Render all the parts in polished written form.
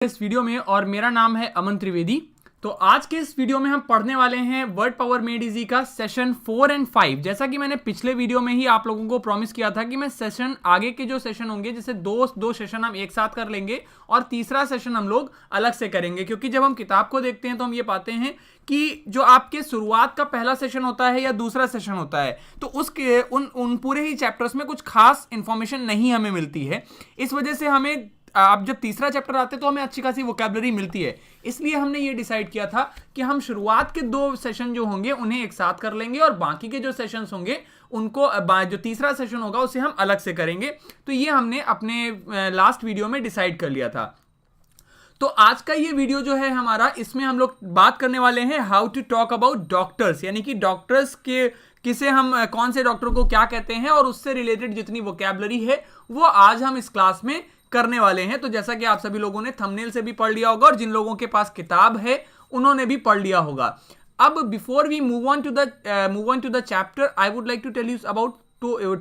इस वीडियो में और मेरा नाम है अमन त्रिवेदी। तो आज के इस वीडियो में हम पढ़ने वाले हैं वर्ड पावर मेड इजी का सेशन 4 और 5। जैसा कि मैंने पिछले वीडियो में ही आप लोगों को प्रॉमिस किया था कि मैं सेशन आगे के जो सेशन होंगे जैसे दो सेशन हम एक साथ कर लेंगे और तीसरा सेशन हम लोग अलग से करेंगे, क्योंकि जब हम किताब को देखते हैं तो हम ये पाते हैं कि जो आपके शुरुआत का पहला सेशन होता है या दूसरा सेशन होता है तो उसके उन पूरे ही चैप्टर्स में कुछ खास इंफॉर्मेशन नहीं हमें मिलती है। इस वजह से हमें अब जब तीसरा चैप्टर आते हैं तो हमें अच्छी खासी वोकैबुलरी मिलती है। इसलिए हमने ये डिसाइड किया था कि हम शुरुआत के दो सेशन जो होंगे उन्हें एक साथ कर लेंगे और बाकी के जो सेशंस होंगे उनको जो तीसरा सेशन होगा उसे हम अलग से करेंगे। तो ये हमने अपने लास्ट वीडियो में डिसाइड कर लिया था। तो आज का ये वीडियो जो है हमारा, इसमें हम लोग बात करने वाले हैं how to talk about doctors, यानी कि डॉक्टर्स के किसे हम कौन से डॉक्टर को क्या कहते हैं और उससे रिलेटेड जितनी वोकैबुलरी है वो आज हम इस क्लास में करने वाले हैं। तो जैसा कि आप सभी लोगों ने थंबनेल से भी पढ़ लिया होगा और जिन लोगों के पास किताब है उन्होंने भी पढ़ लिया होगा। अब before we move on to the chapter, I would like to tell you about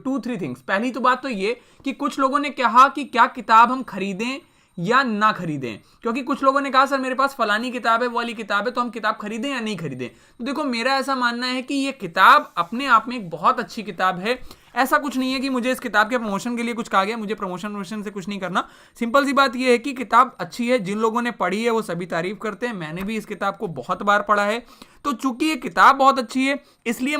two three things. पहली तो बात तो ये कि कुछ लोगों ने कहा कि क्या किताब हम खरीदें या ना खरीदें, क्योंकि कुछ लोगों ने कहा सर मेरे पास फलानी किताब है, वो वाली किताब है, तो हम किताब खरीदें या नहीं खरीदें। तो देखो, मेरा ऐसा मानना है कि ये किताब अपने आप में एक बहुत अच्छी किताब है। ऐसा कुछ नहीं है कि मुझे इस किताब के प्रमोशन के लिए कुछ कहा गया, मुझे प्रमोशन से कुछ नहीं करना। सिंपल सी बात यह है कि किताब अच्छी है, जिन लोगों ने पढ़ी है वो सभी तारीफ करते हैं। मैंने भी इस किताब को बहुत बार पढ़ा है। तो चूंकि ये किताब बहुत अच्छी है इसलिए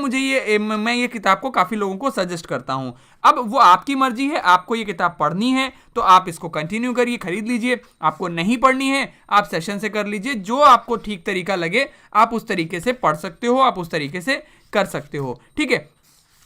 मैं ये किताब को काफ़ी लोगों को सजेस्ट करता हूँ। अब वो आपकी मर्जी है, आपको ये किताब पढ़नी है तो आप इसको कंटिन्यू करिए, खरीद लीजिए। आपको नहीं पढ़नी है आप सेशन से कर लीजिए। जो आपको ठीक तरीका लगे आप उस तरीके से पढ़ सकते हो, आप उस तरीके से कर सकते हो। ठीक है,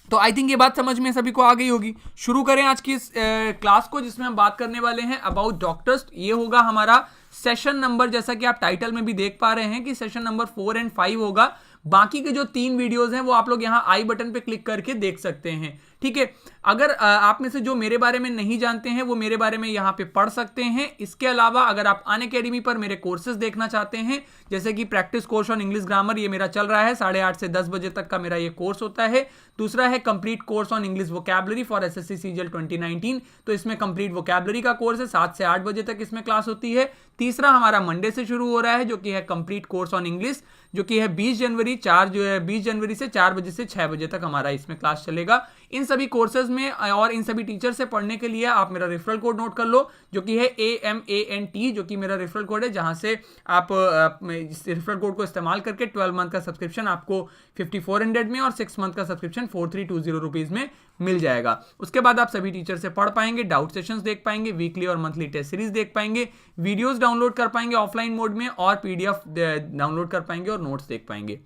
तो आई थिंक ये बात समझ में सभी को आ गई होगी। शुरू करें आज की इस क्लास को, जिसमें हम बात करने वाले हैं अबाउट डॉक्टर्स। ये होगा हमारा सेशन नंबर, जैसा कि आप टाइटल में भी देख पा रहे हैं कि सेशन नंबर 4 और 5 होगा। बाकी के जो 3 वीडियोस हैं वो आप लोग यहाँ आई बटन पे क्लिक करके देख सकते हैं। ठीक है, अगर आप में से जो मेरे बारे में नहीं जानते हैं वो मेरे बारे में यहाँ पे पढ़ सकते हैं। इसके अलावा अगर आप अनअकैडमी पर मेरे कोर्सेज देखना चाहते हैं, जैसे कि practice course on English grammar, ये मेरा चल रहा है 8:30 से 10 बजे तक का मेरा ये कोर्स होता है। दूसरा है complete course on English vocabulary for SSC CGL 2019, तो इसमें कंप्लीट वोकैबुलरी का कोर्स है, 7 से 8 बजे तक इसमें क्लास होती है। तीसरा हमारा मंडे से शुरू हो रहा है जो कि है कंप्लीट कोर्स ऑन इंग्लिश, जो कि है 20 जनवरी से 4 बजे से 6 बजे तक हमारा इसमें क्लास चलेगा। इन सभी कोर्सेज में और इन सभी टीचर से पढ़ने के लिए आप मेरा रेफरल कोड नोट कर लो, जो कि है AMANT, जो कि मेरा रेफरल कोड है, जहां से आप इस रेफरल कोड को इस्तेमाल करके 12 मंथ का सब्सक्रिप्शन आपको 5400 में और 6 मंथ का सब्सक्रिप्शन 4320 रुपीज़ में मिल जाएगा। उसके बाद आप सभी टीचर से पढ़ पाएंगे, डाउट सेशंस देख पाएंगे, वीकली और मंथली टेस्ट सीरीज देख पाएंगे, वीडियोस डाउनलोड कर पाएंगे ऑफलाइन मोड में और PDF डाउनलोड कर पाएंगे और नोट्स देख पाएंगे।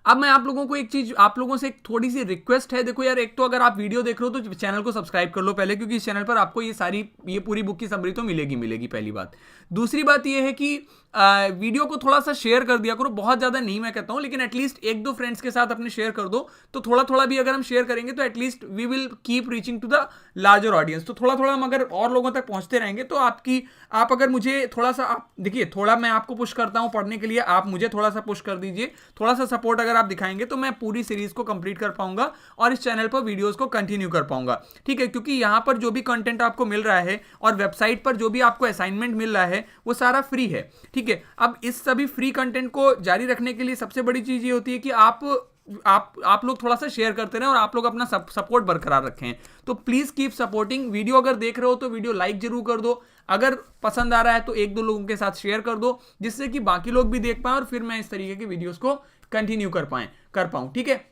अब मैं आप लोगों को एक चीज, आप लोगों से एक थोड़ी सी रिक्वेस्ट है। देखो यार, एक तो अगर आप वीडियो देख रहे हो तो चैनल को सब्सक्राइब कर लो पहले, क्योंकि इस चैनल पर आपको ये पूरी बुक की समरी तो मिलेगी पहली बात। दूसरी बात ये है कि वीडियो को थोड़ा सा शेयर कर दिया करो, बहुत ज़्यादा नहीं मैं कहता हूँ, लेकिन एटलीस्ट 1-2 फ्रेंड्स के साथ अपने शेयर कर दो। तो थोड़ा भी अगर हम शेयर करेंगे तो at least we will keep reaching to the larger audience. तो थोड़ा हम अगर और लोगों तक पहुँचते रहेंगे तो आप अगर मुझे थोड़ा सा, आप देखिए, थोड़ा मैं आपको पुश करता हूँ पढ़ने के लिए, आप मुझे थोड़ा सा पुश कर दीजिए। थोड़ा सा सपोर्ट अगर आप दिखाएंगे तो मैं पूरी सीरीज को कंप्लीट कर पाऊंगा और इस चैनल पर वीडियोस को कंटिन्यू कर पाऊंगा। ठीक है, क्योंकि यहाँ पर जो भी कंटेंट आपको मिल रहा है और वेबसाइट पर जो भी आपको असाइनमेंट मिल रहा है वो सारा फ्री है। ठीक है, अब इस सभी फ्री कंटेंट को जारी रखने के लिए सबसे बड़ी चीज ये होती है कि आप लोग थोड़ा सा शेयर करते रहें और आप लोग अपना सपोर्ट बरकरार रखें। तो प्लीज कीप सपोर्टिंग। वीडियो अगर देख रहे हो तो वीडियो लाइक जरूर कर दो, अगर पसंद आ रहा है तो 1-2 लोगों के साथ शेयर कर दो, जिससे कि बाकी लोग भी देख पाएं और फिर मैं इस तरीके की वीडियोस को कंटिन्यू कर पाऊं। ठीक है,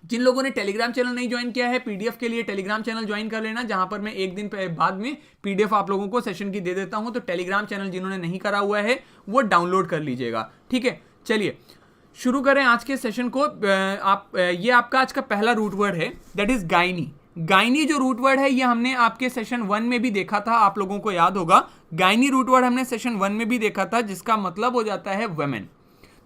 जिन लोगों ने टेलीग्राम चैनल नहीं ज्वाइन किया है, PDF के लिए टेलीग्राम चैनल ज्वाइन कर लेना, जहां पर मैं एक दिन बाद में PDF आप लोगों को सेशन की दे देता हूं। तो टेलीग्राम चैनल जिन्होंने नहीं करा हुआ है वो डाउनलोड कर लीजिएगा। ठीक है, चलिए शुरू करें आज के सेशन को। ये आपका आज का पहला रूट वर्ड है, दैट इज गायनी। गायनी जो रूट वर्ड है ये हमने आपके सेशन 1 में भी देखा था, आप लोगों को याद होगा। गायनी रूट वर्ड हमने सेशन 1 में भी देखा था, जिसका मतलब हो जाता है वुमेन।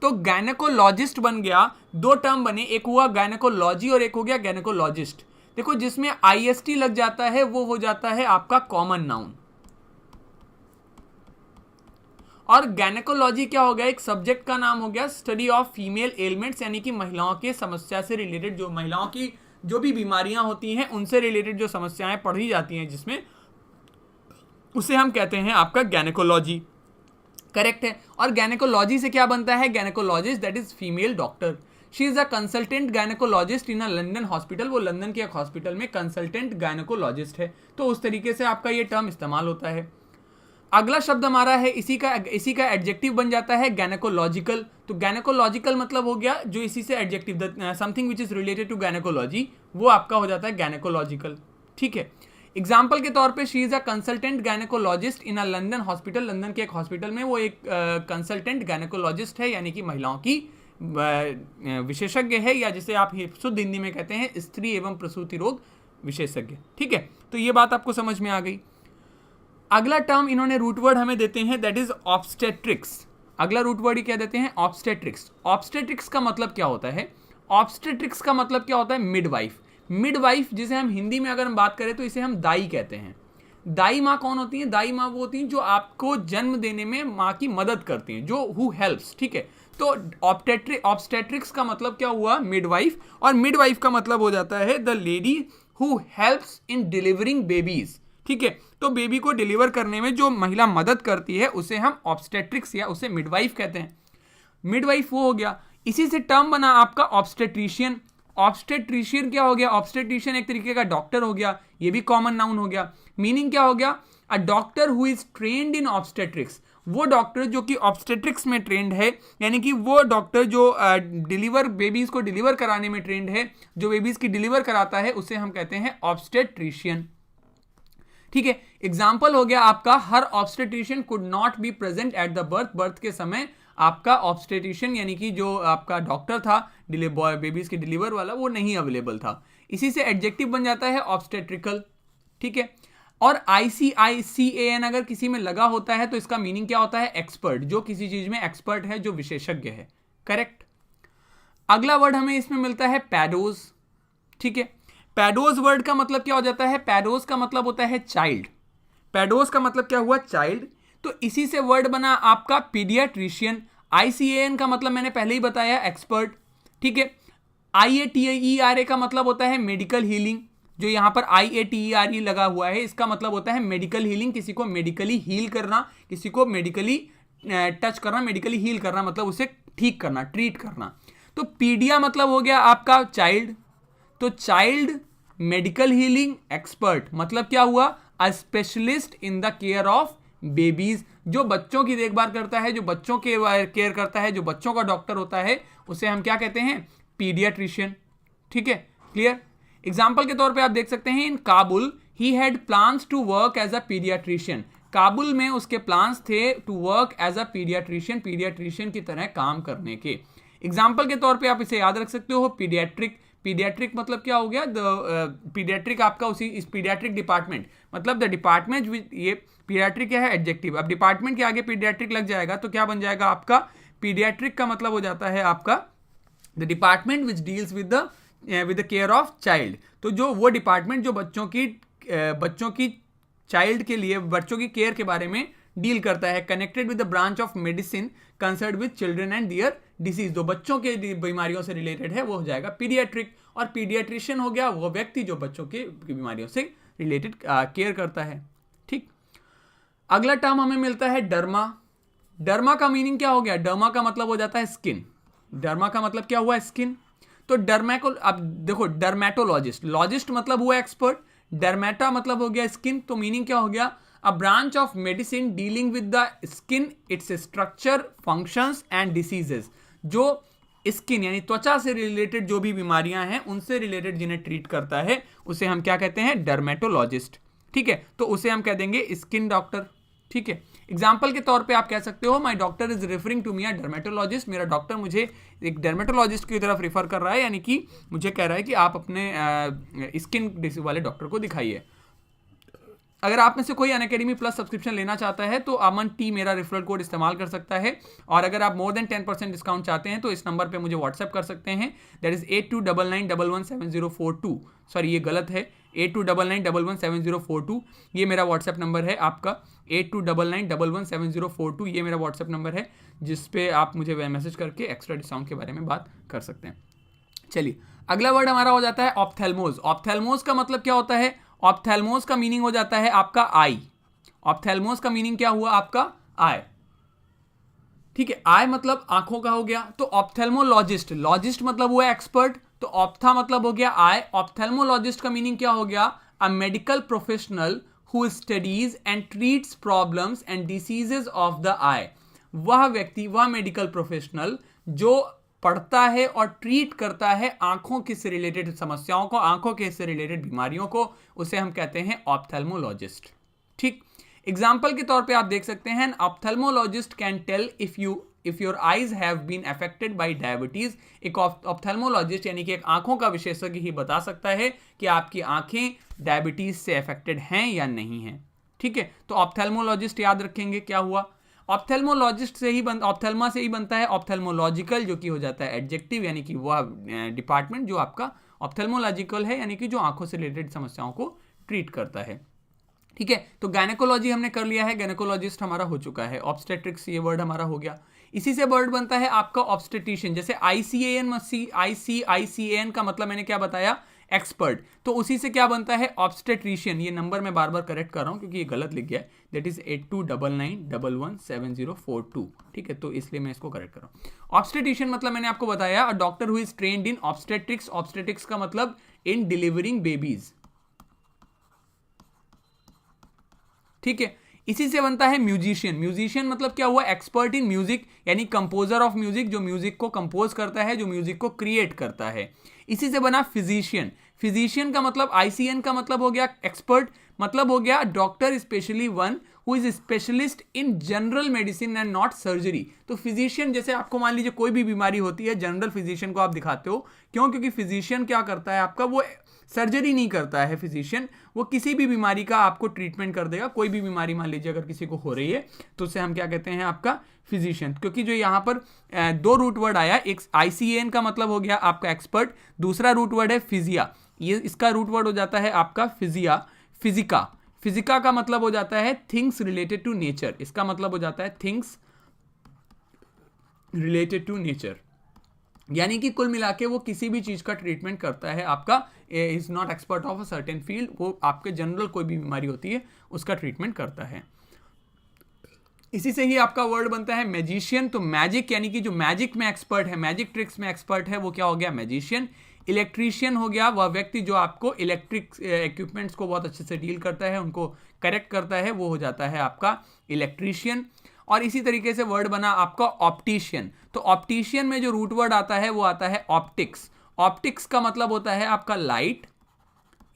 तो गायनेकोलॉजिस्ट बन गया, 2 टर्म बने, एक हुआ गायनेकोलॉजी और एक हो गया गायनेकोलॉजिस्ट। देखो, जिसमें IST लग जाता है वो हो जाता है आपका कॉमन नाउन। और गायनेकोलॉजी क्या हो गया, एक सब्जेक्ट का नाम हो गया, स्टडी ऑफ फीमेल एलिमेंट्स, यानी कि महिलाओं के समस्या से रिलेटेड, जो महिलाओं की जो भी बीमारियां होती हैं उनसे रिलेटेड जो समस्याएं पढ़ी जाती हैं जिसमें, उसे हम कहते हैं आपका गैनेकोलॉजी। करेक्ट है। और गैनेकोलॉजी से क्या बनता है? Gynaecologist that is female doctor. She is a consultant gynaecologist in a London hospital. वो लंदन के एक हॉस्पिटल में कंसल्टेंट गायनेकोलॉजिस्ट है। तो उस तरीके से आपका ये टर्म इस्तेमाल होता है। अगला शब्द हमारा है, इसी का एडजेक्टिव बन जाता है गैनेकोलॉजिकल। तो गैनेकोलॉजिकल मतलब हो गया जो इसी से adjective, something which is related to gynaecology, वो आपका हो जाता है गैनेकोलॉजिकल। ठीक है। एग्जाम्पल के तौर पे she is a consultant gynaecologist in a London hospital. London के एक हॉस्पिटल में वो एक कंसल्टेंट गायनेकोलॉजिस्ट है, यानी कि महिलाओं की विशेषज्ञ है, या जिसे आप शुद्ध हिंदी में कहते हैं स्त्री एवं प्रसूति रोग विशेषज्ञ। ठीक है, तो ये बात आपको समझ में आ गई। अगला टर्म इन्होंने रूट वर्ड हमें देते हैं, दैट इज ऑब्स्टेट्रिक्स। अगला रूट वर्ड ही क्या देते हैं? ऑब्स्टेट्रिक्स। ऑब्स्टेट्रिक्स का मतलब क्या होता है? ऑब्स्टेट्रिक्स का मतलब क्या होता है? मिडवाइफ। मिडवाइफ जिसे हम हिंदी में अगर हम बात करें तो इसे हम दाई कहते हैं। दाई माँ कौन होती है? दाई माँ वो होती हैं जो आपको जन्म देने में माँ की मदद करती हैं, जो हु हेल्प्स। ठीक है, तो ऑब्स्टेट्रिक्स का मतलब क्या हुआ? मिडवाइफ। और मिडवाइफ का मतलब हो जाता है the lady who helps in delivering babies. ठीक है, तो बेबी को डिलीवर करने में जो महिला मदद करती है उसे हम ऑब्स्टेट्रिक्स या उसे मिडवाइफ कहते हैं। मिडवाइफ वो हो गया। इसी से टर्म बना आपका ऑब्स्टेट्रिशियन। ऑब्स्टेट्रिशियन क्या हो गया? ऑब्स्टेट्रिशियन एक तरीके का डॉक्टर हो गया, ये भी कॉमन नाउन हो गया। मीनिंग क्या हो गया? A doctor who is trained in obstetrics. वो डॉक्टर जो कि ऑब्स्टेट्रिक्स में ट्रेंड है, यानी कि वो डॉक्टर जो बेबीज को डिलीवर कराने में ट्रेंड है, जो बेबीज की डिलीवर कराता है, उसे हम कहते हैं ऑब्स्टेट्रिशियन। ठीक है, एग्जाम्पल हो गया आपका, her obstetrician could not be present at the birth. Birth के समय आपका ऑब्स्टेट्रिशियन यानी कि जो आपका डॉक्टर था बेबीज के डिलीवर वाला, वो नहीं अवेलेबल था। इसी से एडजेक्टिव बन जाता है ऑब्स्टेट्रिकल। ठीक है, और ICICAN अगर किसी में लगा होता है तो इसका मीनिंग क्या होता है? एक्सपर्ट, जो किसी चीज में एक्सपर्ट है, जो विशेषज्ञ है। करेक्ट। अगला वर्ड हमें इसमें मिलता है पैडोज। ठीक है, पैडोज वर्ड का मतलब क्या हो जाता है? पैडोज का मतलब होता है चाइल्ड। पैडोज का मतलब क्या हुआ? चाइल्ड। तो इसी से वर्ड बना आपका पीडियाट्रिशियन। ICAN का मतलब मैंने पहले ही बताया, एक्सपर्ट। ठीक है, IATERA का मतलब होता है मेडिकल हीलिंग। जो यहां पर IATERE लगा हुआ है, इसका मतलब होता है मेडिकल हीलिंग, किसी को मेडिकली हील करना, किसी को मेडिकली टच करना। मेडिकली हील करना मतलब उसे ठीक करना, ट्रीट करना। तो पीडिया मतलब हो गया आपका चाइल्ड। तो चाइल्ड मेडिकल हीलिंग एक्सपर्ट मतलब क्या हुआ? A specialist in the care of babies. जो बच्चों की देखभाल करता है, जो बच्चों के केयर करता है, जो बच्चों का डॉक्टर होता है, उसे हम क्या कहते हैं? पीडियाट्रिशियन। ठीक है, क्लियर। एग्जाम्पल के तौर पे आप देख सकते हैं, in Kabul he had plans to work as a paediatrician. Kabul में उसके प्लान्स थे to work as a paediatrician, paediatrician की तरह काम करने के। एग्जाम्पल के तौर पे आप इसे याद रख सकते हो, पीडियाट्रिक। पीडियाट्रिक मतलब क्या हो गया? पीडियाट्रिक आपका उसी इस पीडियाट्रिक डिपार्टमेंट, मतलब द डिपार्टमेंट विद, ये पीडियाट्रिक क्या है? एडजेक्टिव। अब डिपार्टमेंट के आगे पीडियाट्रिक लग जाएगा तो क्या बन जाएगा आपका? पीडियाट्रिक का मतलब हो जाता है आपका the department which deals with the care of child. तो जो वो डिपार्टमेंट जो बच्चों की चाइल्ड के लिए, बच्चों की केयर के बारे में डील करता है। Connected with the branch of medicine concern with children and their disease. जो बच्चों के बीमारियों से रिलेटेड है वो हो जाएगा पीडियाट्रिक। और पीडियाट्रिशियन हो गया वो व्यक्ति जो बच्चों की बीमारियों से रिलेटेड केयर करता है। ठीक, अगला टर्म हमें मिलता है डर्मा। डर्मा का मीनिंग क्या हो गया? डर्मा का मतलब हो जाता है स्किन। डर्मा का मतलब क्या हुआ? स्किन। तो अब देखो, डर्मेटोलॉजिस्ट, लॉजिस्ट मतलब हुआ एक्सपर्ट, डर्मेटा मतलब हो गया स्किन। तो मीनिंग क्या हो गया? A branch of medicine dealing with the skin, its structure, functions and diseases. जो स्किन यानी त्वचा से रिलेटेड जो भी बीमारियां हैं उनसे रिलेटेड जिन्हें ट्रीट करता है, उसे हम क्या कहते हैं? डर्मेटोलॉजिस्ट। ठीक है, तो उसे हम कह देंगे स्किन डॉक्टर। ठीक है, एग्जाम्पल के तौर पे आप कह सकते हो, my doctor is referring to me a dermatologist. मेरा डॉक्टर मुझे एक डर्मेटोलॉजिस्ट की तरफ रेफर कर रहा है, यानी कि मुझे कह रहा है कि आप अपने स्किन डिसीज वाले डॉक्टर को दिखाइए। अगर आप में से कोई अनअकैडमी प्लस सब्सक्रिप्शन लेना चाहता है तो अमन टी मेरा रेफरल कोड इस्तेमाल कर सकता है। और अगर आप मोर देन 10% डिस्काउंट चाहते हैं तो इस नंबर पे मुझे व्हाट्सएप कर सकते हैं, दैट इज 8299117042। सॉरी, ये गलत है, 8299117042 ये मेरा व्हाट्सएप नंबर है आपका। 8299117042 ये मेरा व्हाट्सएप नंबर है, जिस पे आप मुझे मैसेज करके एक्स्ट्रा डिस्काउंट के बारे में बात कर सकते हैं। चलिए, अगला वर्ड हमारा हो जाता है ऑप्थेल्मोस। ऑप्थेल्मोस का मतलब क्या होता है? ऑप्थेल्मोस का मीनिंग हो जाता है आपका आई। ऑप्थेल्मोस का मीनिंग क्या हुआ आपका? आई। ठीक है, आई मतलब आंखों का हो गया, तो ऑप्थेल्मोलॉजिस्ट, लॉजिस्ट मतलब हुआ एक्सपर्ट, तो ऑप्था मतलब हो गया आई, ऑप्थेल्मोलॉजिस्ट का मीनिंग क्या हो गया? A medical professional who studies and treats problems and diseases of the eye. वह व्यक्ति, वह मेडिकल प्रोफेशनल जो पढ़ता है और ट्रीट करता है आंखों के से रिलेटेड समस्याओं को, आंखों के से रिलेटेड बीमारियों को, उसे हम कहते हैं ऑप्थेल्मोलॉजिस्ट। ठीक, एग्जाम्पल के तौर पे आप देख सकते हैं, ophthalmologist can tell if your eyes have been affected by diabetes. एक ऑप्थेल्मोलॉजिस्ट यानी कि एक आंखों का विशेषज्ञ ही बता सकता है कि आपकी आंखें डायबिटीज से अफेक्टेड हैं या नहीं हैं। ठीक है, तो ऑप्थेल्मोलॉजिस्ट याद रखेंगे क्या हुआ? ऑप्थेल्मोलॉजिस्ट से ही ऑप्थेल्मा से ही बनता है ऑप्थेल्मोलॉजिकल, जो कि हो जाता है एडजेक्टिव, यानी कि वह डिपार्टमेंट जो आपका ऑप्थेल्मोलॉजिकल है, यानी कि जो आंखों से रिलेटेड समस्याओं को ट्रीट करता है। ठीक है, तो गायनेकोलॉजी हमने कर लिया है, गायनेकोलॉजिस्ट हमारा हो चुका है। ऑब्स्टेट्रिक्स ये वर्ड हमारा हो गया। इसी से वर्ड बनता है आपका ऑब्स्टेट्रिशियन, जैसे ICAN का मतलब मैंने क्या बताया? एक्सपर्ट। तो उसी से क्या बनता है? ऑब्स्टेट्रिशियन। ये नंबर मैं बार बार करेक्ट कर रहा हूं क्योंकि ये गलत लिख गया है, दैट इज 8299117042। ठीक है, तो इसलिए मैं इसको करेक्ट कर रहा हूं। ऑब्स्टेट्रिशियन मतलब मैंने आपको बताया, a doctor who is trained in obstetrics. Obstetrics का मतलब इन डिलीवरिंग बेबीज। ठीक है, इसी से बनता है म्यूजिशियन। म्यूजिशियन मतलब क्या हुआ? एक्सपर्ट इन म्यूजिक, यानी कंपोजर ऑफ म्यूजिक, जो म्यूजिक को कंपोज करता है, जो म्यूजिक को क्रिएट करता है। इसी से बना फिजिशियन। फिजिशियन का मतलब, ICN का मतलब हो गया एक्सपर्ट, मतलब हो गया doctor specially one who is specialist in general medicine and not surgery. तो फिजिशियन, जैसे आपको मान लीजिए कोई भी बीमारी होती है, जनरल फिजिशियन को आप दिखाते हो, क्यों? क्योंकि फिजिशियन क्या करता है आपका? वो सर्जरी नहीं करता है फिजिशियन, वो किसी भी बीमारी का आपको ट्रीटमेंट कर देगा। कोई भी बीमारी मान लीजिए अगर किसी को हो रही है तो उसे हम क्या कहते हैं? आपका फिजिशियन। क्योंकि जो यहाँ पर दो रूट वर्ड आया, एक ICAN का मतलब हो गया आपका एक्सपर्ट, दूसरा रूट वर्ड है फिजिया, ये इसका रूट वर्ड हो जाता है आपका फिजिका। फिजिका का मतलब हो जाता है थिंग्स रिलेटेड टू नेचर, इसका मतलब हो जाता है थिंग्स रिलेटेड टू नेचर, यानी कि कुल मिला के वो किसी भी चीज का ट्रीटमेंट करता है आपका, is not expert of a certain field, वो आपके जनरल कोई भी बीमारी होती है उसका ट्रीटमेंट करता है। इसी से ही आपका वर्ड बनता है मैजिशियन। तो मैजिक यानी कि जो मैजिक में एक्सपर्ट है, मैजिक ट्रिक्स में एक्सपर्ट है, वो क्या हो गया? मैजिशियन। इलेक्ट्रीशियन हो गया वह व्यक्ति जो आपको इलेक्ट्रिक इक्विपमेंट्स को बहुत अच्छे से डील करता है, उनको करेक्ट करता है, वो हो जाता है आपका इलेक्ट्रीशियन। और इसी तरीके से वर्ड बना आपका ऑप्टिशियन। तो ऑप्टिशियन में जो रूट वर्ड आता है वो आता है ऑप्टिक्स। ऑप्टिक्स का मतलब होता है आपका लाइट,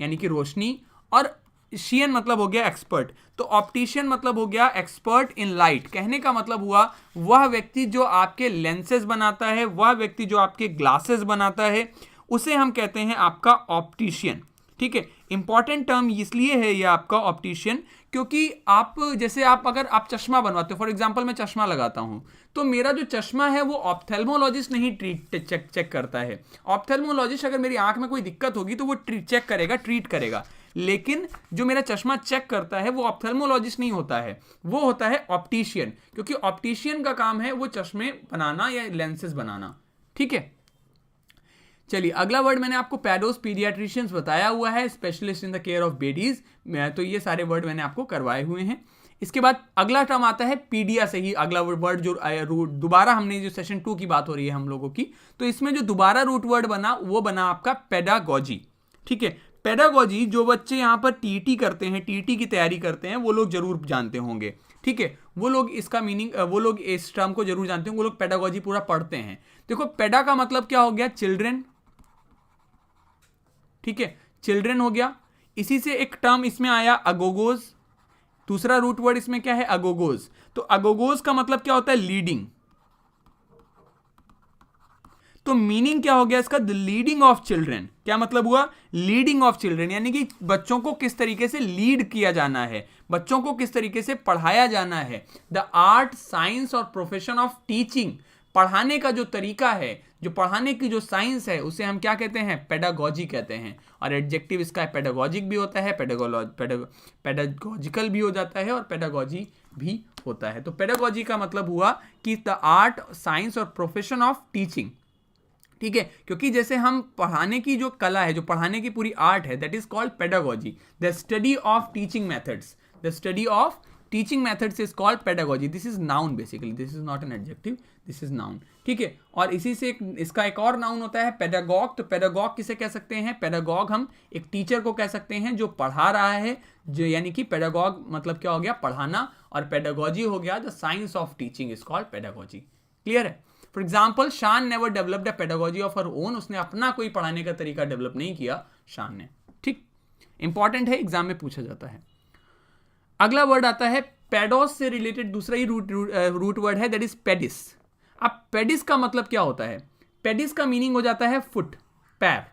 यानी कि रोशनी, और शियन मतलब हो गया एक्सपर्ट। तो ऑप्टिशियन मतलब हो गया एक्सपर्ट इन लाइट। कहने का मतलब हुआ वह व्यक्ति जो आपके लेंसेज बनाता है, वह व्यक्ति जो आपके ग्लासेस बनाता है, उसे हम कहते हैं आपका ऑप्टिशियन। ठीक है, इंपॉर्टेंट टर्म इसलिए है ये आपका ऑप्टिशियन क्योंकि आप जैसे अगर आप चश्मा बनवाते हो, फॉर एग्जांपल मैं चश्मा लगाता हूं, तो मेरा जो चश्मा है वो ऑप्थेल्मोलॉजिस्ट नहीं चेक करता है। ऑप्थेल्मोलॉजिस्ट अगर मेरी आंख में कोई दिक्कत होगी तो वो चेक करेगा, ट्रीट करेगा, लेकिन जो मेरा चश्मा चेक करता है वो ऑप्थेल्मोलॉजिस्ट नहीं होता है, वो होता है ऑप्टिशियन, क्योंकि ऑप्टिशियन का काम है वो चश्मे बनाना या लेंसेज बनाना। ठीक है, चलिए अगला वर्ड मैंने आपको पैडोस पीडियाट्रिशियंस बताया हुआ है, specialist in the care of babies. तो ये सारे वर्ड मैंने आपको करवाए हुए हैं। इसके बाद अगला टर्म आता है पीडिया से ही अगला वर्ड, जो दोबारा हमने जो सेशन 2 की बात हो रही है हम लोगों की, तो इसमें जो दोबारा रूट वर्ड बना वो बना आपका पेडागॉजी। ठीक है, पेडागॉजी जो बच्चे यहाँ पर टीटी करते हैं, टीटी की तैयारी करते हैं, वो लोग जरूर जानते होंगे। ठीक है, वो लोग इसका मीनिंग, वो लोग इस टर्म को जरूर जानते होंगे, वो लोग पेडागॉजी पूरा पढ़ते हैं। देखो पेडा का मतलब क्या हो गया? चिल्ड्रेन। ठीक है, चिल्ड्रेन हो गया। इसी से एक टर्म इसमें आया अगोगोज, दूसरा रूट वर्ड इसमें क्या है? अगोगोज। तो अगोगोज का मतलब क्या होता है? लीडिंग। तो मीनिंग क्या हो गया इसका? The leading of children. क्या मतलब हुआ? लीडिंग ऑफ चिल्ड्रेन, यानी कि बच्चों को किस तरीके से लीड किया जाना है, बच्चों को किस तरीके से पढ़ाया जाना है। द आर्ट, साइंस और प्रोफेशन ऑफ टीचिंग, पढ़ाने का जो तरीका है, जो पढ़ाने की जो साइंस है, उसे हम क्या कहते हैं? पेडागॉजी कहते हैं। और एडजेक्टिव इसका पेडागॉजिक भी होता है, पेडागॉजिकल भी हो जाता है, और पेडागॉजी भी होता है। तो पेडागॉजी का मतलब हुआ कि द आर्ट, साइंस और प्रोफेशन ऑफ टीचिंग। ठीक है, क्योंकि जैसे हम पढ़ाने की जो कला है, जो पढ़ाने की पूरी आर्ट है, that is called pedagogy, the study of teaching methods, the study of teaching methods is called pedagogy. This is noun basically, this is not an adjective, this is noun, ठीक है। और इसी से इसका एक और नाउन होता है पेडागॉग। तो पेडागॉग किसे कह सकते हैं? पेडागॉग हम एक टीचर को कह सकते हैं जो पढ़ा रहा है, जो यानी कि पेडागॉग मतलब क्या हो गया? पढ़ाना। और पेडागोजी हो गया the science of teaching is called pedagogy. Clear है? फॉर एग्जाम्पल, शान never developed a pedagogy of her own. उसने अपना कोई पढ़ाने का तरीका डेवलप नहीं किया शान ने, ठीक। इंपॉर्टेंट है, एग्जाम में पूछा जाता है। अगला वर्ड आता है पेडोस से रिलेटेड दूसरा ही रूट वर्ड है, दैट इज पेडिस। अब पेडिस का मतलब क्या होता है? पेडिस का मीनिंग हो जाता है फुट, पैर।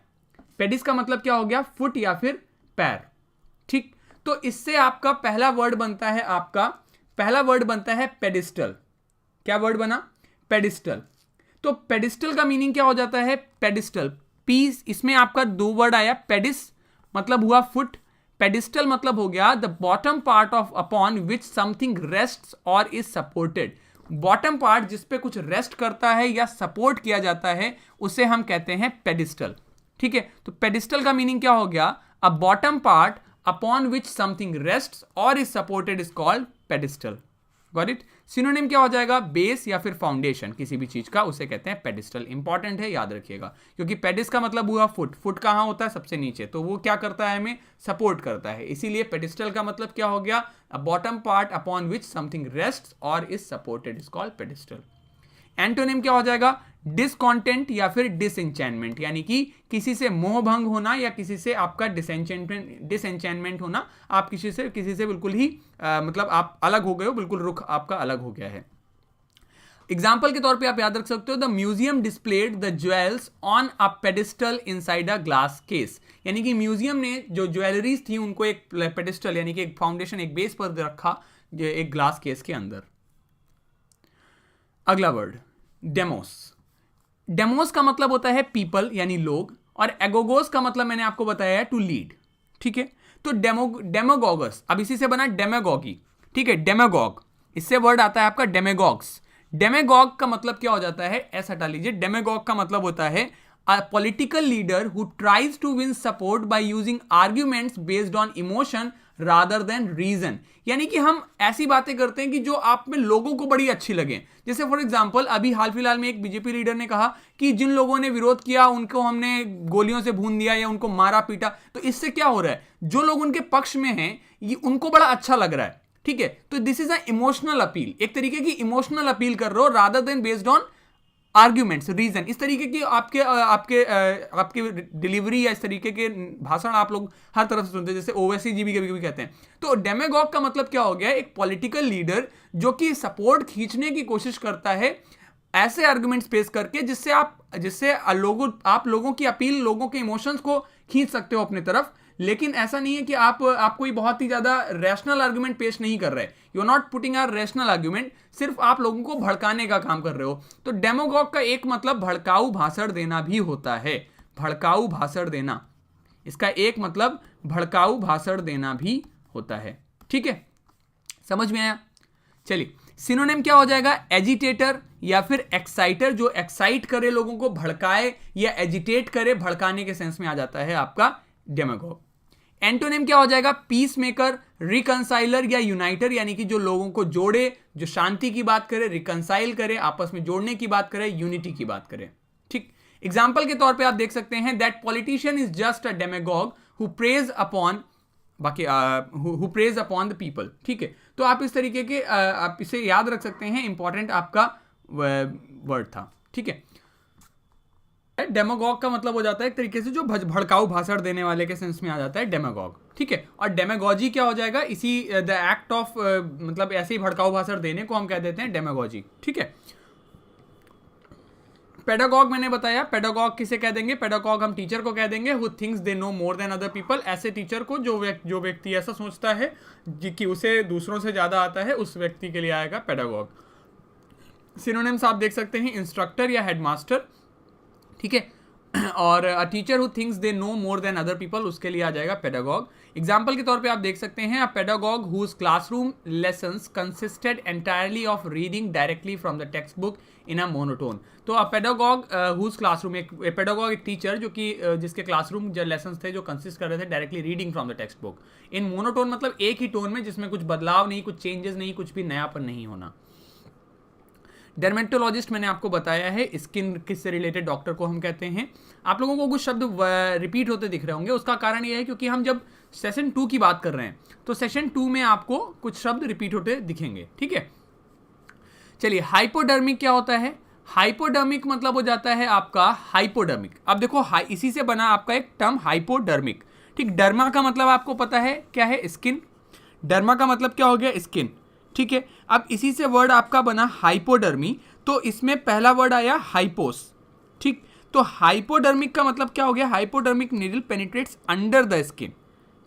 पेडिस का मतलब क्या हो गया? फुट या फिर पैर, ठीक। तो इससे आपका पहला वर्ड बनता है पेडिस्टल। क्या वर्ड बना? पेडिस्टल। तो पेडिस्टल का मीनिंग क्या हो जाता है? पेडिस्टल, पीस, इसमें आपका दो वर्ड आया, पेडिस मतलब हुआ फुट, पेडिस्टल मतलब हो गया the bottom part of upon which something rests और इज सपोर्टेड। बॉटम पार्ट जिस पे कुछ रेस्ट करता है या सपोर्ट किया जाता है उसे हम कहते हैं पेडिस्टल, ठीक है। तो पेडिस्टल का मीनिंग क्या हो गया? A bottom part upon which something rests और is supported is called pedestal. Got it? Synonym क्या हो जाएगा? बेस या फिर फाउंडेशन किसी भी चीज का, उसे कहते हैं पेडिस्टल। इंपॉर्टेंट है, याद रखिएगा, क्योंकि पेडिस का मतलब हुआ फुट। फुट कहां होता है? सबसे नीचे। तो वो क्या करता है? हमें सपोर्ट करता है, इसीलिए पेडिस्टल का मतलब क्या हो गया? A bottom part upon which something rests और is supported is called pedestal. Antonym क्या हो जाएगा? डिसकॉन्टेंट या फिर डिसएंचैनमेंट, यानी कि किसी से मोह भंग होना या किसी से आपका डिसएंचैनमेंट होना। आप किसी से बिल्कुल ही मतलब आप अलग हो गए हो, बिल्कुल रुख आपका अलग हो गया है। एग्जाम्पल के तौर पे आप याद रख सकते हो, the museum displayed the jewels on a pedestal inside a glass case. यानी कि म्यूजियम ने जो ज्वेलरीज थी उनको एक पेडिस्टल यानी कि एक फाउंडेशन, एक बेस पर रखा, जो एक ग्लास केस के अंदर। अगला वर्ड डेमोस। डेमोस का मतलब होता है पीपल यानी लोग, और एगोगोस का मतलब मैंने आपको बताया है टू लीड, ठीक है। तो डेमोगोगस, अब इसी से बना डेमागोगी, ठीक है। डेमागोग, इससे वर्ड आता है आपका डेमागोग्स। डेमागोग का मतलब क्या हो जाता है? ऐसा हटा लीजिए। डेमागोग का मतलब होता है a political leader who tries to win support by using arguments based on emotion rather than reason। यानी कि हम ऐसी बातें करते हैं कि जो आप में लोगों को बड़ी अच्छी लगे। जैसे फॉर एग्जांपल, अभी हाल फिलहाल में एक बीजेपी लीडर ने कहा कि जिन लोगों ने विरोध किया उनको हमने गोलियों से भून दिया या उनको मारा पीटा। तो इससे क्या हो रहा है? जो लोग उनके पक्ष में हैं ये उनको बड़ा अच्छा लग रहा है, ठीक है। तो this is a emotional appeal, एक तरीके की इमोशनल अपील कर रहे हो rather than based on arguments, reason. इस तरीके की आपके डिलीवरी या इस तरीके के भाषण आप लोग हर तरफ से सुनते हैं, जैसे ओवैसी जी भी कभी कभी कहते हैं। तो डेमागोग का मतलब क्या हो गया? एक पॉलिटिकल लीडर जो कि सपोर्ट खींचने की कोशिश करता है ऐसे आर्ग्यूमेंट्स पेश करके जिससे आप लोगों की अपील, लोगों के इमोशंस को खींच सकते हो अपनी तरफ। लेकिन ऐसा नहीं है कि आप कोई बहुत ही ज्यादा रैशनल आर्गुमेंट पेश नहीं कर रहे, you are not putting a rational argument, सिर्फ आप लोगों को भड़काने का काम कर रहे हो। तो डेमागोग का एक मतलब भड़काऊ भाषण देना भी होता है, भड़काऊ भाषण देना, इसका एक मतलब भड़काऊ भाषण देना भी होता है, ठीक है। समझ में आया? चलिए, सिनोनिम क्या हो जाएगा? एजिटेटर या फिर एक्साइटर, जो एक्साइट करे, लोगों को भड़काए या एजिटेट करे, भड़काने के सेंस में आ जाता है आपका डेमागोग। एंटोनिम क्या हो जाएगा? पीस मेकर, रिकंसाइलर या यूनाइटर, यानी कि जो लोगों को जोड़े, जो शांति की बात करे, रिकंसाइल करे, आपस में जोड़ने की बात करे, यूनिटी की बात करे, ठीक। एग्जाम्पल के तौर पे आप देख सकते हैं that politician is just a demagogue who preys upon who preys upon the people, ठीक है। तो आप इस तरीके के आप इसे याद रख सकते हैं, इंपॉर्टेंट आपका वर्ड था, ठीक है। डेमागोग का मतलब हो जाता है एक तरीके से जो भड़काऊ भाषण देने वाले के सेंस में आ जाता है डेमागोग, ठीक है। और डेमागोजी क्या हो जाएगा? इसी द एक्ट ऑफ मतलब ऐसे ही भड़काऊ भाषण देने को हम कह देते हैं डेमागोजी, ठीक है। पेडागॉग मैंने बताया, पेडागॉग किसे कह देंगे? पेडागॉग हम टीचर को कह देंगे who thinks they know more than other people. ऐसे टीचर को जो व्यक्ति ऐसा सोचता है कि उसे दूसरों से ज्यादा आता है, उस व्यक्ति के लिए आएगा पेडागॉग। सिनोनिम्स आप देख सकते हैं, इंस्ट्रक्टर या हेडमास्टर, ठीक है। और a teacher who thinks they know more than other people, उसके लिए आ जाएगा पेडागॉग। एग्जाम्पल के तौर पे आप देख सकते हैं, a pedagogue whose classroom lessons consisted entirely of reading directly from the text book in a monotone. तो अ पेडागॉग हुज क्लासरूम, एक पेडागॉग एक टीचर जो कि जिसके क्लासरूम जो लेसन्स थे जो कंसिस्ट कर रहे थे directly reading from the text book in monotone, मतलब एक ही टोन में जिसमें कुछ बदलाव नहीं, कुछ चेंजेस नहीं, कुछ भी नयापन नहीं होना। डर्मेटोलॉजिस्ट मैंने आपको बताया है, स्किन किससे रिलेटेड डॉक्टर को हम कहते हैं। आप लोगों को कुछ शब्द रिपीट होते दिख रहे होंगे, उसका कारण यह है क्योंकि हम जब सेशन 2 की बात कर रहे हैं तो सेशन 2 में आपको कुछ शब्द रिपीट होते दिखेंगे, ठीक है। चलिए, हाइपोडर्मिक क्या होता है? हाइपोडर्मिक मतलब हो जाता है आपका हाइपोडर्मिक। अब देखो, इसी से बना आपका एक टर्म हाइपोडर्मिक, ठीक। डर्मा का मतलब आपको पता है क्या है? स्किन। डर्मा का मतलब क्या हो गया? स्किन, ठीक है। अब इसी से वर्ड आपका बना हाइपोडर्मी, तो इसमें पहला वर्ड आया हाइपोस, ठीक। तो हाइपोडर्मिक का मतलब क्या हो गया? Hypodermic needle penetrates under the skin,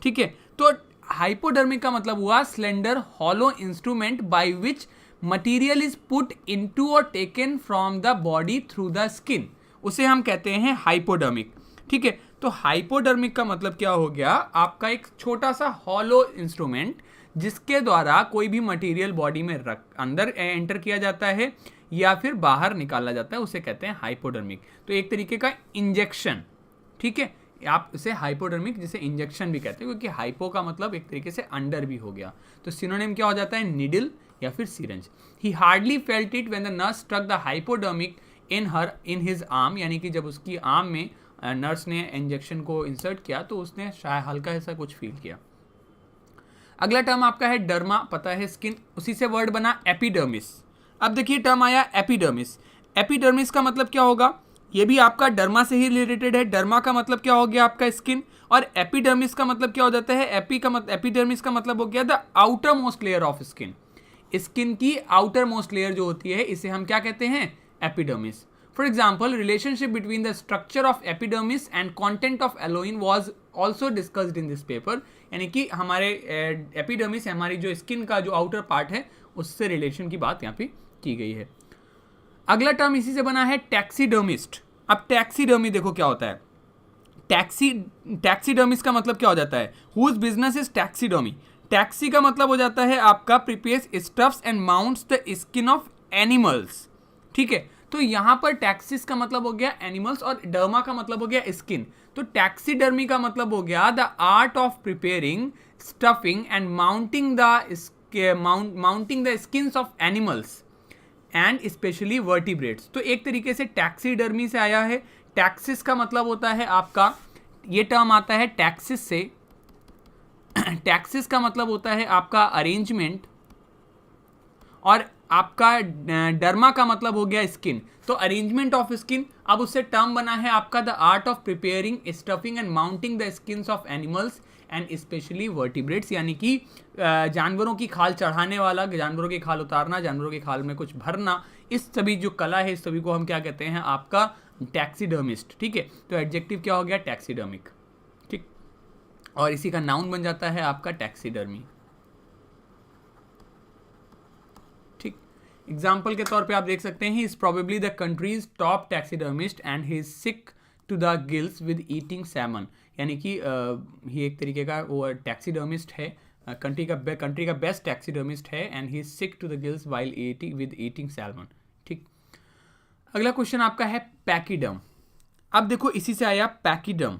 ठीक है। तो हाइपोडर्मिक का मतलब हुआ slender hollow instrument by which material is put into और taken from the body through the skin, उसे हम कहते हैं हाइपोडर्मिक, ठीक है। तो हाइपोडर्मिक का मतलब क्या हो गया? आपका एक छोटा सा हॉलो इंस्ट्रूमेंट जिसके द्वारा कोई भी मटेरियल बॉडी में अंदर एंटर किया जाता है या फिर बाहर निकाला जाता है, उसे कहते हैं हाइपोडर्मिक। तो एक तरीके का इंजेक्शन, ठीक है। आप इसे हाइपोडर्मिक जिसे इंजेक्शन भी कहते हैं, क्योंकि हाइपो का मतलब एक तरीके से अंडर भी हो गया। तो सिनोनिम क्या हो जाता है? निडल या फिर syringe. He hardly felt it when the nurse struck the hypodermic in his arm, यानी कि जब उसकी आर्म में नर्स ने इंजेक्शन को इंसर्ट किया तो उसने शायद हल्का ऐसा कुछ फील किया। अगला टर्म आपका है डर्मा, पता है स्किन, उसी से वर्ड बना एपिडर्मिस। अब देखिए टर्म आया एपिडर्मिस। एपिडर्मिस का मतलब क्या होगा? ये भी आपका डर्मा से ही रिलेटेड है। डर्मा का मतलब क्या हो गया? आपका स्किन। और एपिडर्मिस का मतलब क्या हो जाता है? एपिडर्मिस का मतलब हो गया the outer most layer of skin. Skin की आउटर मोस्ट लेयर जो होती है, इसे हम क्या कहते हैं? Epidermis. For example, relationship between the structure of epidermis and content of एलोइन was also discussed in this paper, यानी कि हमारे एपिडर्मिस, हमारी जो स्किन का जो आउटर पार्ट है, उससे रिलेशन की बात यहाँ पे की गई है। अगला टर्म इसी से बना है टैक्सीडर्मिस्ट। अब टैक्सीडर्मी देखो क्या होता है। टैक्सीडर्मिस्ट का मतलब क्या हो जाता है? Whose business is taxidermy. Taxi का मतलब हो जाता है आपका prepares stuffs and mounts the skin of animals, ठीक है। तो यहां पर टैक्सिस का मतलब हो गया एनिमल्स और डर्मा का मतलब हो गया स्किन। तो टैक्सीडर्मी का मतलब हो गया the art of preparing, stuffing and mounting the skins of animals and specially vertebrates. तो एक तरीके से टैक्सीडर्मी से आया है। टैक्सिस का मतलब होता है आपका, ये टर्म आता है टैक्सिस से। टैक्सिस का मतलब होता है आपका अरेंजमेंट, और आपका डर्मा का मतलब हो गया स्किन। तो अरेंजमेंट ऑफ स्किन। अब उससे टर्म बना है आपका the art of preparing, stuffing and mounting the skins of animals and specially vertebrates, यानी कि जानवरों की खाल चढ़ाने वाला, जानवरों की खाल उतारना, जानवरों की खाल में कुछ भरना, इस सभी जो कला है, इस सभी को हम क्या कहते हैं? आपका टैक्सीडर्मिस्ट, ठीक है। तो एडजेक्टिव क्या हो गया? टैक्सीडर्मिक, ठीक। और इसी का नाउन बन जाता है आपका टैक्सीडर्मी, ठीक। एग्जाम्पल के तौर पे आप देख सकते हैं, he is probably the country's top taxidermist and he is sick to the gills with eating salmon, यानी कि ये एक तरीके का वो टैक्सीडर्मिस्ट है, कंट्री का बेस्ट टैक्सीडर्मिस्ट है, and he is sick to the gills while eating salmon, ठीक। अगला क्वेश्चन आपका है पैकीडर्म। अब देखो इसी से आया पैकीडर्म।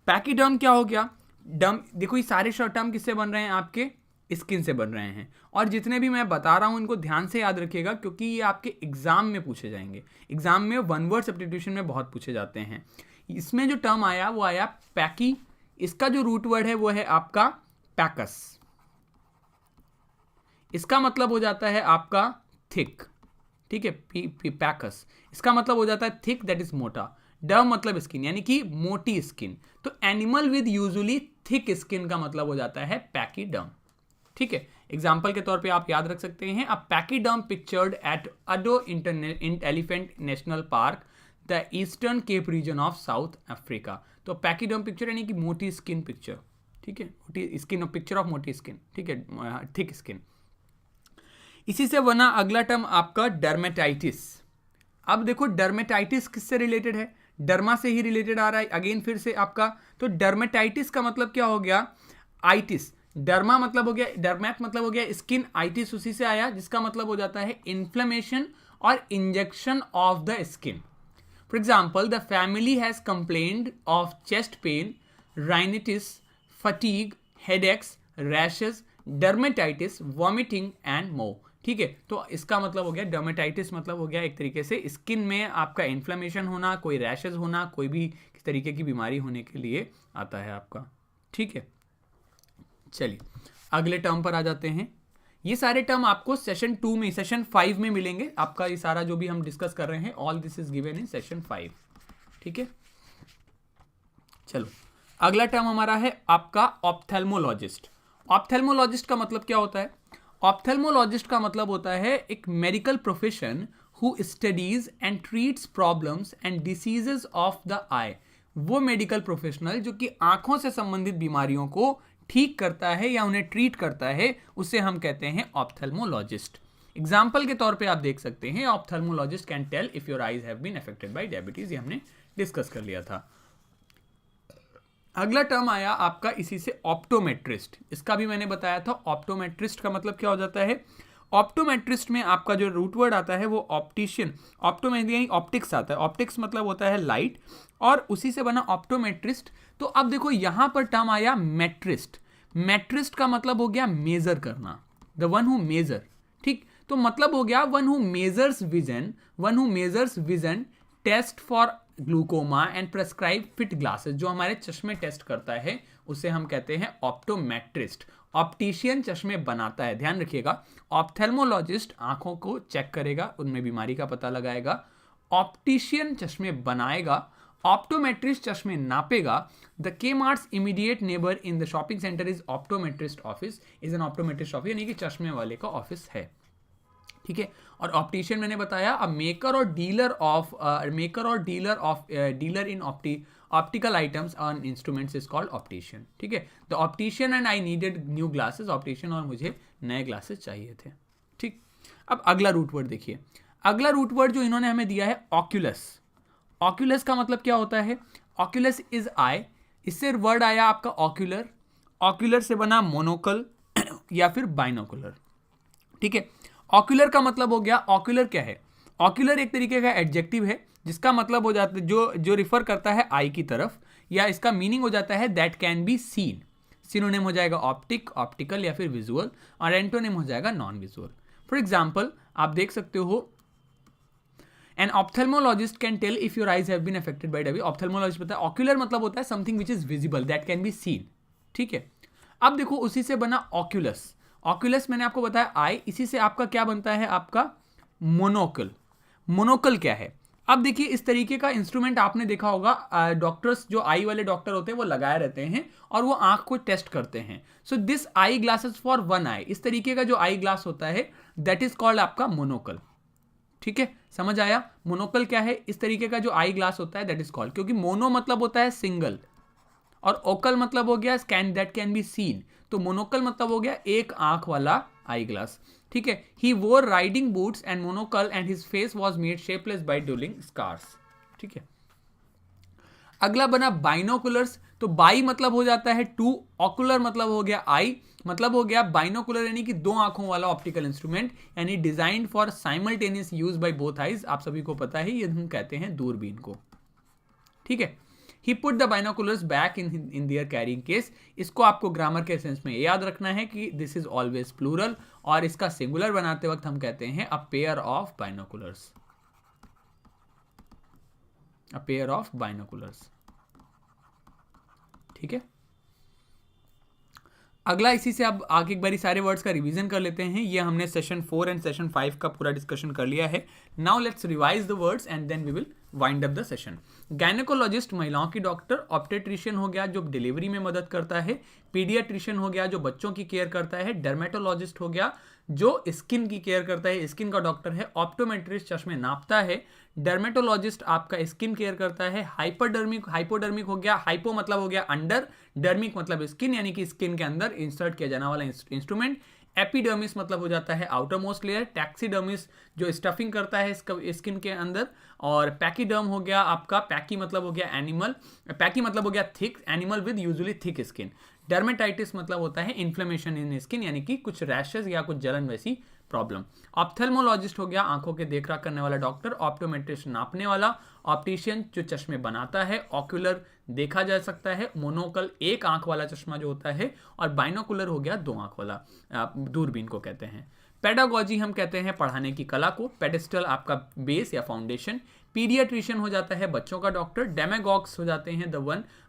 पैकीडर्म क्या हो गया? डर्म, देखो ये सारे शॉर्ट टर्म किससे बन रहे हैं? आपके स्किन से बन रहे हैं। और जितने भी मैं बता रहा हूं इनको ध्यान से याद रखिएगा, क्योंकि ये आपके एग्जाम में पूछे जाएंगे। एग्जाम में वन वर्ड सब्स्टिट्यूशन में बहुत पूछे जाते हैं। इसमें जो टर्म आया वो आया पैकी। इसका जो रूट वर्ड है वो है आपका पैकस। इसका मतलब हो जाता है आपका थिक, ठीक है। पैकस इसका मतलब हो जाता है थिक, दैट इज मोटा। डर्म मतलब स्किन, यानी कि मोटी स्किन। तो animal with usually thick skin का मतलब हो जाता है पैकीडर्म, ठीक है। एग्जाम्पल के तौर पे आप याद रख सकते हैं, a pachyderm pictured at Addo Elephant National Park, the Eastern Cape region of South Africa. तो पैकीडर्म पिक्चर यानी कि मोटी स्किन पिक्चर, ठीक है। मोटी स्किन, पिक्चर ऑफ मोटी स्किन, ठीक है, थिक स्किन। इसी से बना अगला टर्म आपका डर्मेटाइटिस। अब देखो डर्मेटाइटिस किससे रिलेटेड है? डर्मा से ही रिलेटेड आ रहा है अगेन फिर से आपका। तो डर्मेटाइटिस का मतलब क्या हो गया, आइटिस। डर्मा मतलब हो गया, डर्मैट मतलब हो गया स्किन, आइटिस उसी से आया जिसका मतलब हो जाता है इन्फ्लेमेशन और injection of the skin. For example, the family has complained of chest pain, rhinitis, fatigue, headaches, rashes, dermatitis, vomiting and more. ठीक है, तो इसका मतलब हो गया डर्मेटाइटिस मतलब हो गया एक तरीके से स्किन में आपका इन्फ्लेमेशन होना, कोई रैशेज होना, कोई भी किस तरीके की बीमारी होने के लिए आता है आपका। ठीक है, चलिए अगले टर्म पर आ जाते हैं। ये सारे टर्म आपको सेशन 2 में, सेशन 5 में मिलेंगे। आपका ये सारा जो भी हम डिस्कस कर रहे हैं, all this is given in session 5। ठीक है, चलो अगला टर्म हमारा है आपका ऑप्थेल्मोलॉजिस्ट। ऑप्थेल्मोलॉजिस्ट का मतलब क्या होता है? ऑप्थेल्मोलॉजिस्ट का मतलब होता है एक medical profession who studies and treats problems and diseases of the eye. वो मेडिकल प्रोफेशनल जो कि आंखों से संबंधित बीमारियों को ठीक करता है या उन्हें ट्रीट करता है, उसे हम कहते हैं ऑप्थेल्मोलॉजिस्ट। एग्जाम्पल के तौर पे आप देख सकते हैं, ophthalmologist can tell if your eyes have been affected by diabetes. ये हमने डिस्कस कर लिया था। अगला टर्म आया आपका इसी से ऑप्टोमेट्रिस्ट। इसका भी मैंने बताया था। ऑप्टोमेट्रिस्ट का मतलब क्या हो जाता है? ऑप्टोमेट्रिस्ट में आपका जो रूट वर्ड आता है वो ऑप्टिशियन, ऑप्टोमेट्री ऑप्टिक्स आता है। ऑप्टिक्स मतलब होता है लाइट, और उसी से बना ऑप्टोमेट्रिस्ट। तो अब देखो यहां पर टर्म आया मेट्रिस्ट। मेट्रिस्ट का मतलब हो गया मेजर करना, द वन हु मेजर। ठीक, तो मतलब हो गया one who measures vision, one who measures vision, test for glaucoma and prescribe fit glasses. जो हमारे चश्मे टेस्ट करता है उसे हम कहते हैं ऑप्टोमेट्रिस्ट। ऑप्टिशियन चश्मे बनाता है, ध्यान रखिएगा। ऑप्थेल्मोलॉजिस्ट आंखों को चेक करेगा, उनमें बीमारी का पता लगाएगा। ऑप्टिशियन चश्मे बनाएगा, ऑप्टोमेट्रिस्ट चश्मे नापेगा। The Kmart's immediate neighbour in the shopping centre is optometrist office, is an optometrist office, यानी कि चश्मे वाले का ऑफिस है। ठीक है, और ऑप्टिशियन मैंने बताया अ मेकर और dealer of dealer in optical items and instruments is called optician. ठीक है, the optician and I needed new glasses. Optician और मुझे नए ग्लासेस चाहिए थे। ठीक, अब अगला रूट वर्ड देखिए। अगला रूट वर्ड जो इन्होंने हमें दिया है ऑक्यूलस। ऑक्यूलस का मतलब क्या होता है? ऑक्यूलस इज आई, इससे वर्ड आया आपका ऑक्यूलर। ऑक्यूलर से बना मोनोकल या फिर बाइनोकुलर। ठीक है, ऑक्यूलर का मतलब हो गया, ऑक्यूलर क्या है? ऑक्यूलर एक तरीके का एडजेक्टिव है जिसका मतलब हो जाता है जो रिफर करता है आई की तरफ, या इसका मीनिंग हो जाता है that can be scene. Synonym हो जाएगा ऑप्टिक, ऑप्टिकल या फिर विजुअल, और एंटोनिम हो जाएगा नॉन विजुअल। फॉर एग्जाम्पल आप देख सकते हो, an ophthalmologist can tell if your eyes have been affected by diabetes. Ophthalmologist पता है ऑक्यूलर मतलब होता है something which is visible, that can be seen. ठीक है, अब देखो उसी से बना ऑक्यूलस। ऑक्यूलस मैंने आपको बताया आई, इसी से आपका क्या बनता है? आपका मोनोकल। मोनोकल क्या है? अब देखिए इस तरीके का इंस्ट्रूमेंट आपने देखा होगा, डॉक्टर्स जो आई वाले डॉक्टर होते हैं वो लगाए रहते हैं और वो आंख को टेस्ट करते हैं। So this eye glasses for one eye, इस तरीके का जो आई ग्लास होता है दैट इज कॉल्ड आपका मोनोकल। ठीक है, समझ आया? मोनोकल क्या है? इस तरीके का जो आई ग्लास होता है दैट इज कॉल्ड, क्योंकि मोनो मतलब होता है सिंगल और ओकल मतलब हो गया can, that can be scene. तो मोनोकल मतलब हो गया एक आंख वाला आई ग्लास। ठीक है, he wore riding boots and monocle and his face was made shapeless by duelling scars. ठीक है, अगला बना बाइनोकुलर्स। तो बाई मतलब हो जाता है टू, ऑकुलर मतलब हो गया आई, मतलब हो गया बाइनोकुलर यानी कि दो आंखों वाला ऑप्टिकल इंस्ट्रूमेंट, यानी designed for simultaneous use by both eyes. आप सभी को पता है ये हम कहते हैं दूरबीन को। ठीक है, he put the binoculars back in their carrying case. इसको आपको ग्रामर के सेंस में याद रखना है कि दिस इज ऑलवेज प्लूरल, और इसका सिंगुलर बनाते वक्त हम कहते हैं a pair of binoculars, a pair of binoculars. ठीक है, अगला इसी से अब आगे एक बारी सारे वर्ड्स का रिवीजन कर लेते हैं। ये हमने सेशन 4 एंड सेशन 5 का पूरा डिस्कशन कर लिया है। Now let's revise the words and then we will wind up the session. Gynaecologist महिलाओं की डॉक्टर, ऑप्टेट्रिशियन हो गया जो डिलीवरी में मदद करता है, पीडियाट्रिशियन हो गया जो बच्चों की केयर करता है, डर्मेटोलॉजिस्ट हो गया जो स्किन की केयर करता है, स्किन का डॉक्टर है, ऑप्टोमेट्रिस्ट चश्मे नापता है, डर्मेटोलॉजिस्ट आपका स्किन केयर करता है, हाइपोडर्मिक हो गया, हाइपो मतलब हो गया अंडर, डर्मिक मतलब स्किन यानी कि स्किन के अंदर इंसर्ट किया जाने वाला इंस्ट्रूमेंट, एपिडर्मिस मतलब हो जाता है आउटर मोस्ट लेयर, टैक्सीडर्मिस जो स्टफिंग करता है स्किन के अंदर, और पैकीडर्म हो गया आपका, पैकी मतलब हो गया एनिमल, पैकी मतलब हो गया thick, animal with usually thick skin. Dermatitis मतलब होता है इन्फ्लेमेशन इन स्किन, यानी कि कुछ रैशेस या कुछ जलन वैसी प्रॉब्लम। ऑप्थेल्मोलॉजिस्ट हो गया आंखों के देख रेख करने वाला डॉक्टर, ऑप्टोमेट्रिस्ट नापने वाला, ऑप्टिशियन जो चश्मे बनाता है, ऑक्यूलर देखा जा सकता है, मोनोकल एक आंख वाला चश्मा जो होता है, और बाइनोकुलर हो गया 2 आंख वाला, दूरबीन को कहते हैं। पेडागोजी हम कहते हैं पढ़ाने की कला को, पेडेस्टल आपका बेस या फाउंडेशन, पीडियाट्रिशियन हो जाता है बच्चों का डॉक्टर, डेमागॉग्स हो जाते हैं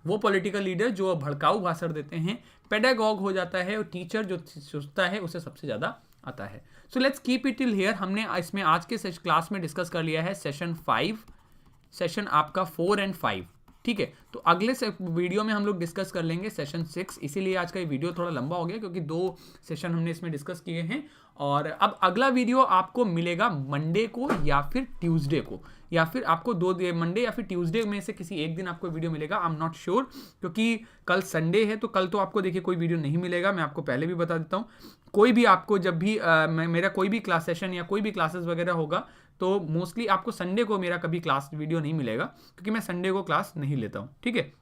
वो पॉलिटिकल लीडर जो भड़काऊ भाषण देते हैं, पेडागॉग हो जाता है टीचर जो सोचता है उसे सबसे ज़्यादा आता है। So let's keep it till here. हमने इसमें आज के क्लास में डिस्कस कर लिया है सेशन 5, सेशन आपका 4 और 5, ठीक है। तो अगले वीडियो में हम लोग डिस्कस कर लेंगे सेशन 6, इसीलिए आज का ये वीडियो थोड़ा लंबा हो गया क्योंकि 2 सेशन हमने इसमें डिस्कस किए हैं। और अब अगला वीडियो आपको मिलेगा मंडे को या फिर ट्यूसडे को, या फिर आपको मंडे या फिर ट्यूसडे में से किसी एक दिन आपको वीडियो मिलेगा, आई एम नॉट श्योर, क्योंकि कल संडे है तो कल तो आपको देखिए कोई वीडियो नहीं मिलेगा, मैं आपको पहले भी बता देता हूँ। कोई भी आपको जब भी मेरा कोई भी क्लास सेशन या कोई भी क्लासेस वगैरह होगा तो मोस्टली आपको संडे को मेरा कभी क्लास वीडियो नहीं मिलेगा, क्योंकि मैं संडे को क्लास नहीं लेता हूँ, ठीक है।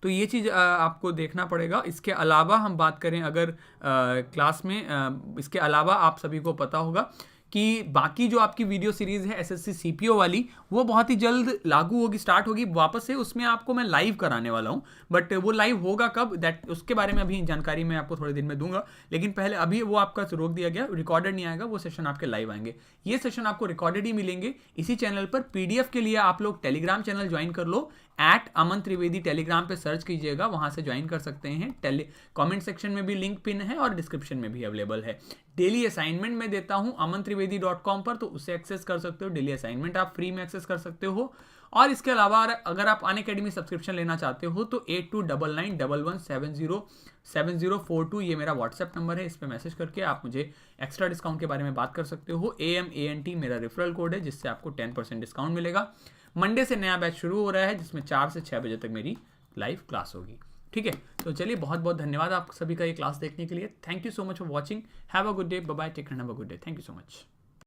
तो ये चीज़ आपको देखना पड़ेगा। इसके अलावा हम बात करें अगर क्लास में इसके अलावा आप सभी को पता होगा कि बाकी जो आपकी वीडियो सीरीज़ है एसएससी सीपीओ वाली, वो बहुत ही जल्द लागू होगी, स्टार्ट होगी वापस से। उसमें आपको मैं लाइव कराने वाला हूँ, बट वो लाइव होगा कब उसके बारे में अभी जानकारी मैं आपको थोड़े दिन में दूंगा। लेकिन पहले अभी वो आपका रोक दिया गया, रिकॉर्डेड नहीं आएगा, वो सेशन आपके लाइव आएंगे। ये सेशन आपको रिकॉर्डेड ही मिलेंगे इसी चैनल पर। पीडीएफ के लिए आप लोग टेलीग्राम चैनल ज्वाइन कर लो, @अमन त्रिवेदी टेलीग्राम पे सर्च कीजिएगा, वहां से ज्वाइन कर सकते हैं। कमेंट सेक्शन में भी लिंक पिन है और डिस्क्रिप्शन में भी अवेलेबल है। डेली असाइनमेंट में देता हूं amantrivedi.com पर, तो उसे एक्सेस कर सकते हो। डेली असाइनमेंट आप फ्री में एक्सेस कर सकते हो। और इसके अलावा अगर आप अनअकैडमी सब्सक्रिप्शन लेना चाहते हो तो 8299117042 ये मेरा व्हाट्सएप नंबर है, इस पर मैसेज करके आप मुझे एक्स्ट्रा डिस्काउंट के बारे में बात कर सकते हो। AMANT मेरा रेफरल कोड है, जिससे आपको 10% डिस्काउंट मिलेगा। मंडे से नया बैच शुरू हो रहा है, जिसमें 4 से 6 बजे तक मेरी लाइव क्लास होगी, ठीक है। तो चलिए, बहुत बहुत धन्यवाद आप सभी का ये क्लास देखने के लिए। Thank you so much for watching. Have a good day, bye bye, take care, have a good day, thank you so much.